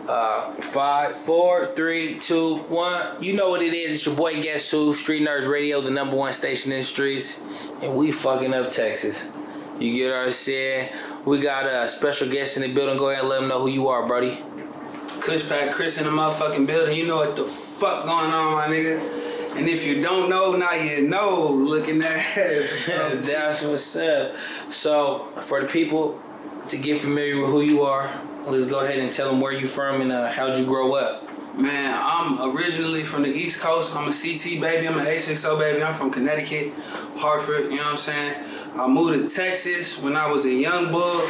5, 4, 3, 2, 1. You know what it is. It's your boy Guess Who, Streetnerdz Radio, the #1 station in the streets, and we fucking up Texas. You get what I'm saying? We got a special guest in the building. Go ahead and let them know who you are, buddy. Kush Pack Chris in the motherfucking building. You know what the fuck going on, my nigga. And if you don't know, now you know. Looking at it. That's what's up. So, for the people to get familiar with who you are, let's go ahead and tell them where you from and how'd you grow up. Man, I'm originally from the East Coast. I'm a CT baby. I'm an A60 baby. I'm from Connecticut, Hartford. You know what I'm saying? I moved to Texas when I was a young bull.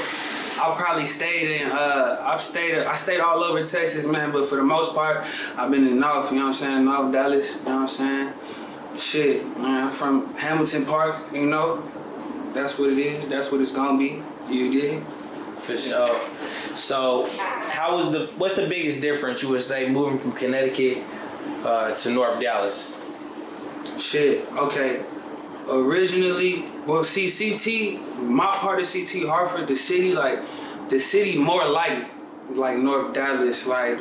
I probably stayed in. I stayed all over Texas, man. But for the most part, I've been in North. You know what I'm saying? North Dallas. You know what I'm saying? Shit, man. I'm from Hamilton Park. You know, that's what it is. That's what it's gonna be. You dig? For sure. So, what's the biggest difference you would say moving from Connecticut to North Dallas? Shit. Okay. Originally, well, see, CT, my part of CT, Hartford, the city more like North Dallas, like,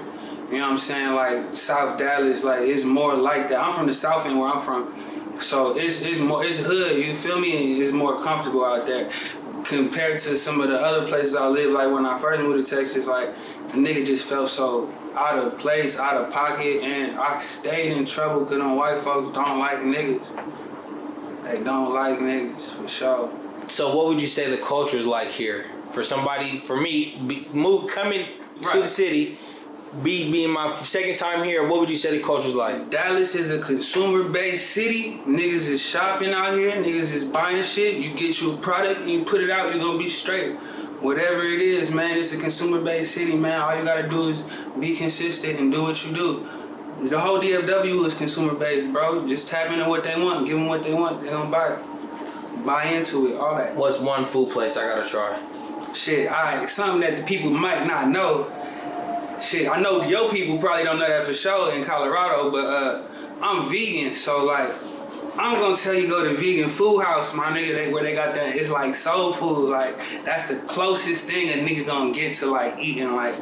you know what I'm saying, like South Dallas, like it's more like that. I'm from the South End where I'm from, so it's hood. You feel me? It's more comfortable out there compared to some of the other places I live. Like when I first moved to Texas, like the nigga just felt so out of place, out of pocket, and I stayed in trouble because them white folks don't like niggas. They don't like niggas, for sure. So what would you say the culture is like here? For me, coming to the city, being my second time here, what would you say the culture is like? Dallas is a consumer-based city. Niggas is shopping out here. Niggas is buying shit. You get you a product and you put it out, you're gonna be straight. Whatever it is, man, it's a consumer-based city, man. All you gotta do is be consistent and do what you do. The whole DFW is consumer-based, bro. Just tap into what they want. Give them what they want. They gonna buy it. Buy into it, all that. What's one food place I gotta try? Shit, alright. Something that the people might not know. Shit, I know your people probably don't know that for sure in Colorado, but I'm vegan, so like, I'm gonna tell you go to Vegan Food House, my nigga, where they got that. It's like soul food. Like, that's the closest thing a nigga gonna get to like eating like.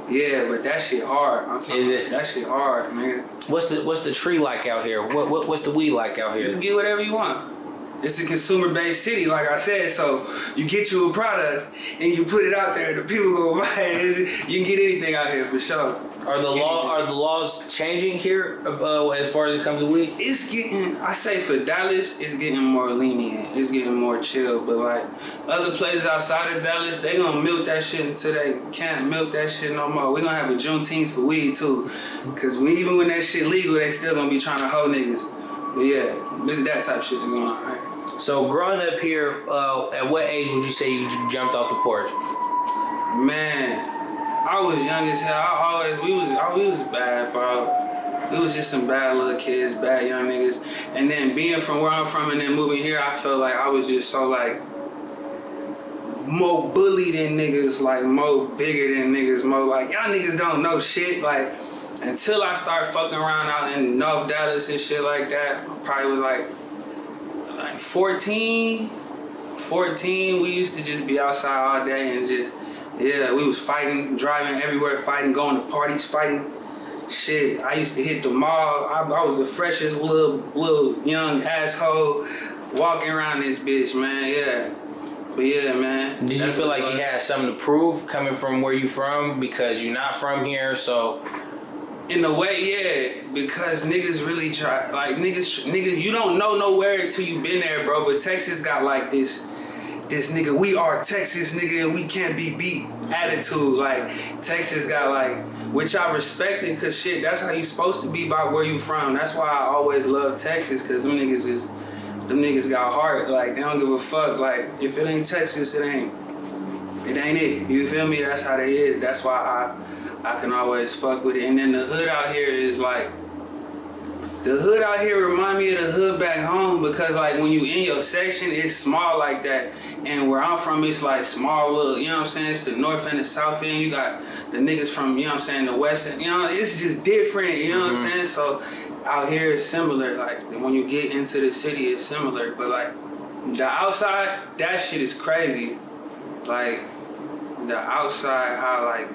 Yeah, but that shit hard. Is it? That shit hard, man. What's the tree like out here? What's the weed like out here? You can get whatever you want. It's a consumer-based city, like I said. So you get you a product and you put it out there. The people go buy it. You can get anything out here for sure. Are the laws changing here as far as it comes to weed? It's getting, I say for Dallas, it's getting more lenient. It's getting more chill. But like other places outside of Dallas, they gonna milk that shit until they can't milk that shit no more. We gonna have a Juneteenth for weed too. Cause even when that shit legal, they still gonna be trying to hold niggas. But yeah, this is that type of shit going on, right? So growing up here, at what age would you say you jumped off the porch? Man, I was young as hell. We was bad, bro. We was just some bad little kids, bad young niggas. And then being from where I'm from and then moving here, I felt like I was just so like more bullied than niggas, like more bigger than niggas, more like y'all niggas don't know shit. Like until I started fucking around out in North Dallas and shit like that, I probably was like 14, we used to just be outside all day and just, yeah, we was fighting, driving everywhere, fighting, going to parties, fighting. Shit, I used to hit the mall. I was the freshest little young asshole walking around this bitch, man, yeah. But yeah, man. Did you feel like you had something to prove coming from where you from because you're not from here, so... In a way, yeah, because niggas really try, like niggas, you don't know nowhere until you been there, bro. But Texas got like this nigga, we are Texas, nigga, and we can't be beat attitude. Like Texas got like, which I respected, cause shit, that's how you supposed to be by where you from. That's why I always love Texas, cause them niggas got heart. Like they don't give a fuck. Like if it ain't Texas, it ain't it. You feel me? That's how they is. That's why I can always fuck with it. And then the hood out here is like, the hood out here remind me of the hood back home because like when you in your section, it's small like that. And where I'm from, it's like small little, you know what I'm saying? It's the north and the south end. You got the niggas from, you know what I'm saying, the west end. You know, it's just different, you know what I'm saying? So out here it's similar. Like when you get into the city, it's similar. But like the outside, that shit is crazy. Like the outside, how like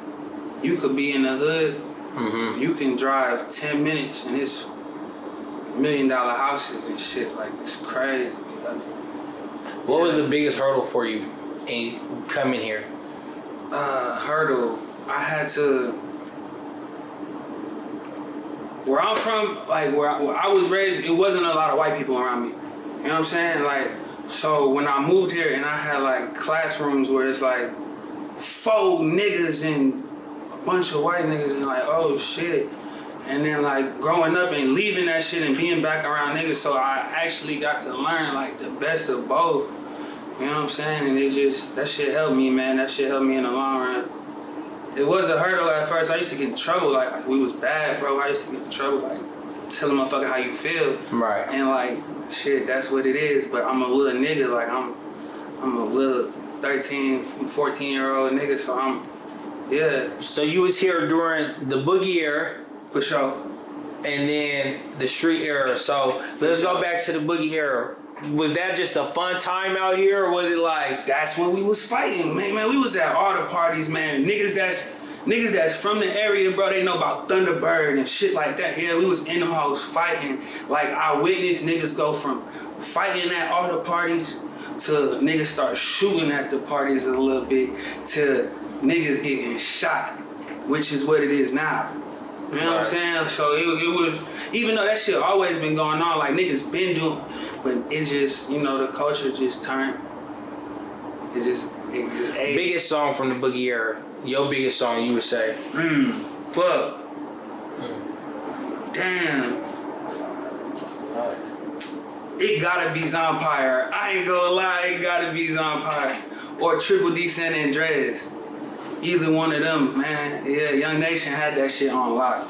you could be in the hood. Mm-hmm. You can drive 10 minutes and it's $1 million houses and shit. Like, it's crazy. Like, What was the biggest hurdle for you in coming here? Hurdle. I had to. Where I'm from, like where I was raised, it wasn't a lot of white people around me. You know what I'm saying? Like, so when I moved here and I had like classrooms where it's like 4 niggas and a bunch of white niggas and like, oh shit. And then like growing up and leaving that shit and being back around niggas, so I actually got to learn like the best of both. You know what I'm saying? And it just, that shit helped me, man. That shit helped me in the long run. It was a hurdle at first. I used to get in trouble. Like, we was bad, bro. I used to get in trouble. Like, tell a motherfucker how you feel. Right. And like, shit, that's what it is. But I'm a little nigga. Like, I'm a little 13, 14-year-old nigga. So yeah. So you was here during the Boogie era. For sure. And then the street era. So let's go back to the Boogie era. Was that just a fun time out here, or was it like... That's when we was fighting, man. We was at all the parties, man. Niggas that's from the area, bro, they know about Thunderbird and shit like that. Yeah, we was in them hoes fighting. Like, I witnessed niggas go from fighting at all the parties to niggas start shooting at the parties a little bit to niggas getting shot, which is what it is now. You know what I'm saying? So it was, even though that shit always been going on, like niggas been doing, but it just, you know, the culture just turned. It just aged. Biggest song from the Boogie era. Your biggest song, you would say? Fuck. Damn. It gotta be Zompire. I ain't gonna lie, it gotta be Zompire. Or Triple D San Andreas. Either one of them, man. Yeah, Young Nation had that shit on lock.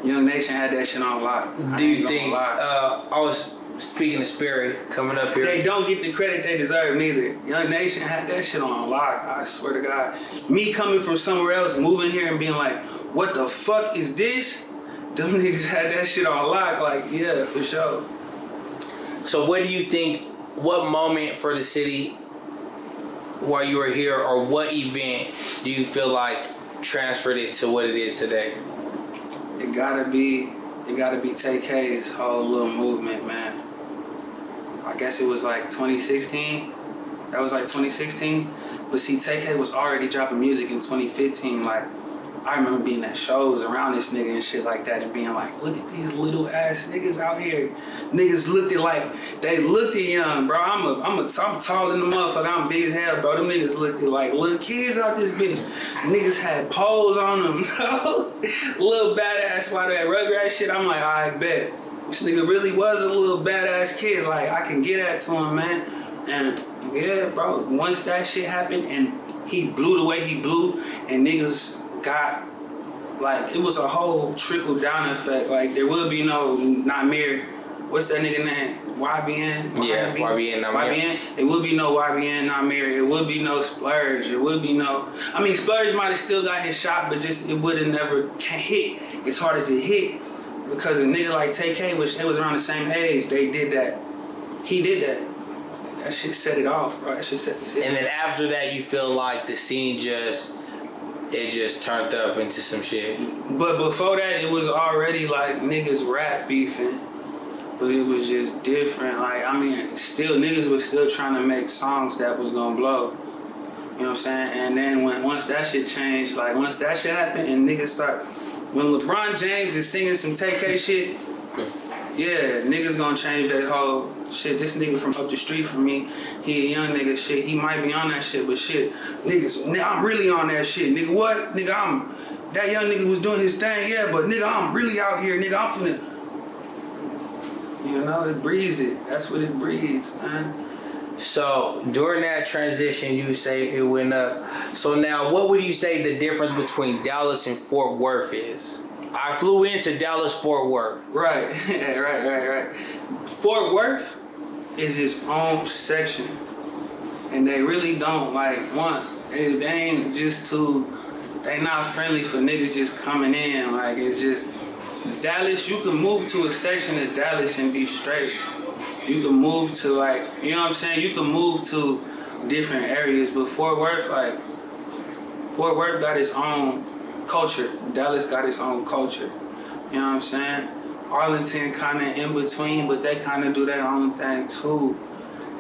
Young Nation had that shit on lock. Do you think, I was speaking of Sperry coming up here. They don't get the credit they deserve neither. Young Nation had that shit on lock, I swear to God. Me coming from somewhere else, moving here and being like, what the fuck is this? Them niggas had that shit on lock, like, yeah, for sure. So what do you think, what moment for the city while you were here, or what event do you feel like transferred it to what it is today? It gotta be Tay-K's whole little movement, man. I guess it was like 2016. That was like 2016. But see, Tay-K was already dropping music in 2015. Like, I remember being at shows around this nigga and shit like that and being like, look at these little ass niggas out here. Niggas looked they looked at young, bro. I'm tall than the motherfucker. I'm big as hell, bro. Them niggas looked at like little kids out this bitch. Niggas had poles on them. Little badass while that Rugrat shit. I'm like, I bet. This nigga really was a little badass kid. Like, I can get at to him, man. And yeah, bro, once that shit happened and he blew the way he blew and niggas got, like, it was a whole trickle down effect. Like, there would be no Namir. What's that nigga name? YBN? Yeah, YBN, Namir. YBN. It would be no YBN, Namir. It would be no Splurge. It would be no... I mean, Splurge might have still got his shot, but just it would have never hit as hard as it hit because a nigga like Tay-K, which they was around the same age, they did that. He did that. That shit set it off, bro. That shit set the scene. And then after that, you feel like the scene just turned up into some shit. But before that, it was already like niggas rap beefing, but it was just different. Like, I mean, still niggas was still trying to make songs that was gonna blow. You know what I'm saying? And then once that shit changed, like once that shit happened and niggas start, when LeBron James is singing some Tay-K shit, yeah, niggas gonna change their whole shit. This nigga from up the street from me, he a young nigga shit. He might be on that shit, but shit, niggas, I'm really on that shit. Nigga, what? Nigga, that young nigga was doing his thing, yeah, but nigga, I'm really out here, nigga, I'm finna. You know, it breeds it. That's what it breeds, man. So during that transition, you say it went up. So now, what would you say the difference between Dallas and Fort Worth is? I flew into Dallas, Fort Worth. Right, right. Fort Worth is its own section, and they really don't they ain't just they not friendly for niggas just coming in. Like, it's just Dallas. You can move to a section of Dallas and be straight. You can move to you know what I'm saying. You can move to different areas, but Fort Worth got its own culture. Dallas got its own culture. You know what I'm saying? Arlington kind of in between, but they kind of do their own thing too.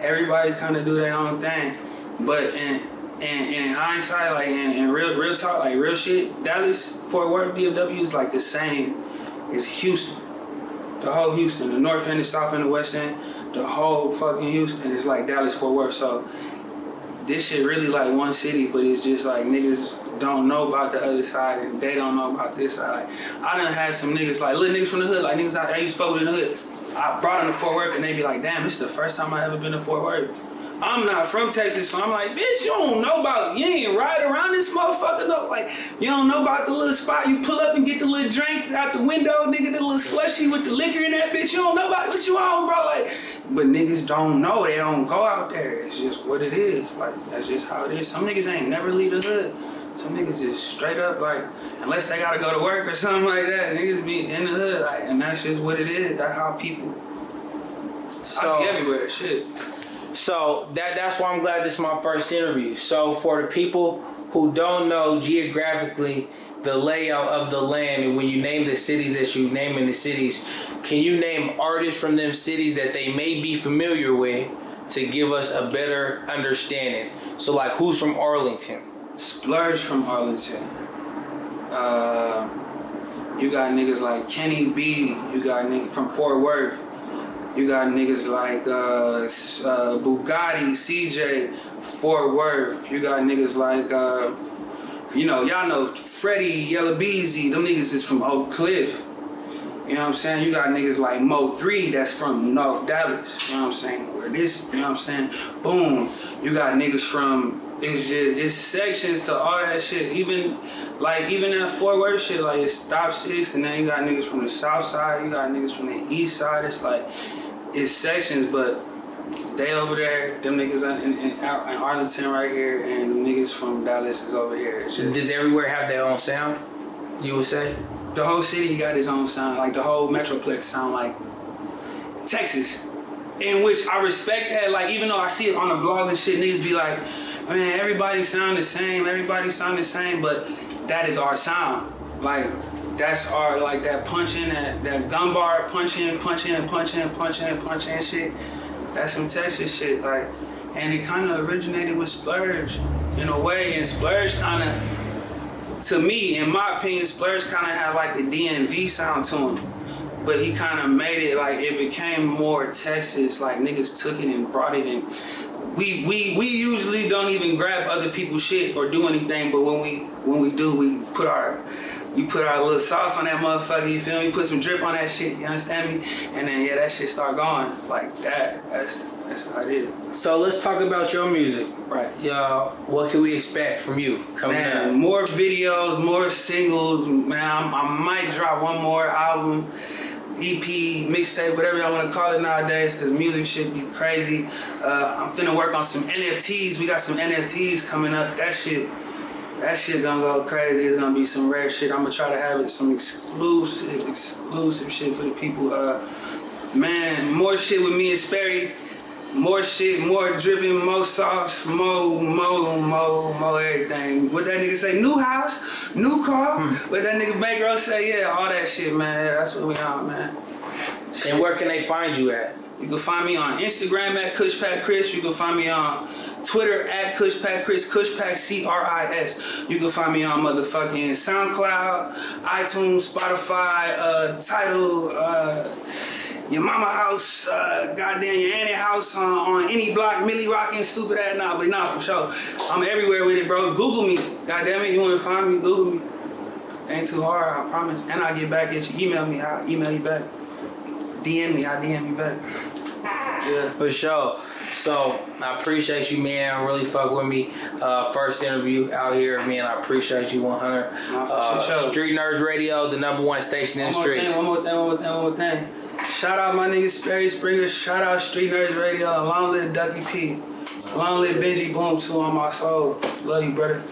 Everybody kind of do their own thing. But in hindsight, like in real talk, like real shit, Dallas, Fort Worth, DFW is like the same as Houston. The whole Houston, the north end, the south end, the west end, the whole fucking Houston is like Dallas, Fort Worth. So this shit really like one city, but it's just like niggas don't know about the other side and they don't know about this side. Like, I done had some niggas, like little niggas from the hood, like niggas I used to fuck with in the hood. I brought them to Fort Worth and they be like, damn, this is the first time I ever been to Fort Worth. I'm not from Texas, so I'm like, bitch, you don't know about, you ain't ride around this motherfucker, no. Like, you don't know about the little spot you pull up and get the little drink out the window, nigga, the little slushy with the liquor in that bitch. You don't know about it, what you on, bro? Like, but niggas don't know, they don't go out there. It's just what it is. Like, that's just how it is. Some niggas ain't never leave the hood. Some niggas just straight up, like, unless they gotta go to work or something like that, niggas be in the hood, like, and that's just what it is. That's how people, I be everywhere, shit. So that's why I'm glad this is my first interview. So for the people who don't know geographically the layout of the land, and when you name the cities that you name in the cities, can you name artists from them cities that they may be familiar with to give us a better understanding? So like, who's from Arlington? Splurge from Arlington. You got niggas like Kenny B. You got niggas from Fort Worth. You got niggas like Bugatti, CJ, Fort Worth. You got niggas like, y'all know Freddie, Yellow Beezy. Them niggas is from Oak Cliff. You know what I'm saying? You got niggas like Mo 3 that's from North Dallas. You know what I'm saying? Where this, you know what I'm saying? Boom. You got niggas from, it's sections to all that shit. Even that Fort Worth shit, like it's Stop 6, and then you got niggas from the south side, you got niggas from the east side. It's like, it's sections, but they over there, them niggas in Arlington right here, and the niggas from Dallas is over here. Does everywhere have their own sound, you would say? The whole city got its own sound. Like the whole Metroplex sound like Texas. In which I respect that, like even though I see it on the blogs and shit, niggas be like, man, everybody sound the same, but that is our sound. Like, that's our, like that punching, that gun bar punching shit. That's some Texas shit, like, and it kind of originated with Splurge in a way, and Splurge kind of, to me, in my opinion, Splurge kind of had like the DMV sound to him, but he kind of made it like it became more Texas, like niggas took it and brought it in. We usually don't even grab other people's shit or do anything, but when we do, we put our little sauce on that motherfucker, you feel me? Put some drip on that shit, you understand me? And then, yeah, that shit start going like that. That's how it is. So let's talk about your music. Right. Y'all, what can we expect from you coming up? More videos, more singles. Man, I might drop one more album, EP, mixtape, whatever y'all want to call it nowadays, because music shit be crazy. I'm finna work on some NFTs. We got some NFTs coming up. That shit gonna go crazy. It's gonna be some rare shit. I'm gonna try to have it some exclusive shit for the people. Man, more shit with me and Sperry. More shit, more dripping, more sauce, more everything. What that nigga say? New house, new car. What that nigga Bankroll say? Yeah, all that shit, man. That's what we on, man. And where can they find you at? You can find me on Instagram at KushPackChris. You can find me on Twitter at KushPackChris, KushPack CRIS. You can find me on motherfucking SoundCloud, iTunes, Spotify, Tidal, your mama house, goddamn your auntie house, on any block, Millie rockin', stupid ass, but nah, for sure. I'm everywhere with it, bro. Google me. Goddamn it, you wanna find me, Google me. Ain't too hard, I promise. And I'll get back at you. Email me, I'll email you back. DM me, I'll DM you back. Yeah. For sure. So I appreciate you, man. Really fuck with me. First interview out here, man. I appreciate you 100. Streetnerdz Radio, the #1 station in the streets. One more thing. Shout out my nigga Sperry Springer. Shout out Streetnerdz Radio. Long live Ducky P. Long live Benji Boom too on my soul. Love you, brother.